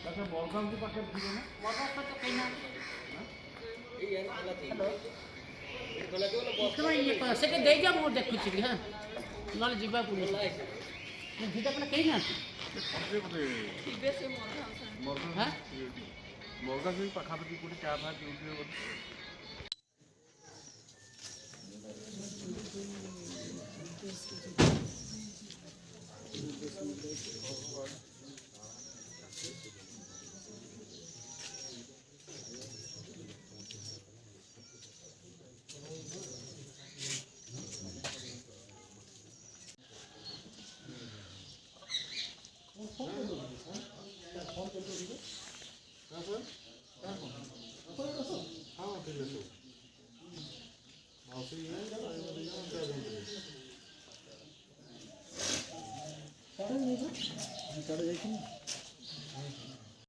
अच्छा बलगाम के पाखे ठीक है ना बलगाम तो कहीं ना ସେଠି ଦେଇଯାଅ ମୁଁ ଦେଖୁଛି ବି ହଁ ନହେଲେ ଯିବା ପୁଲିସ୍ ଭିଡ଼ିଓ କଲେ କେହି ନାହାନ୍ତି ମର୍ଗା ସେଇ ପାଖାପାଖି କୋଉଠି ଚା ଫା ପିଉଥିବେ ବୋଧେ साढ़े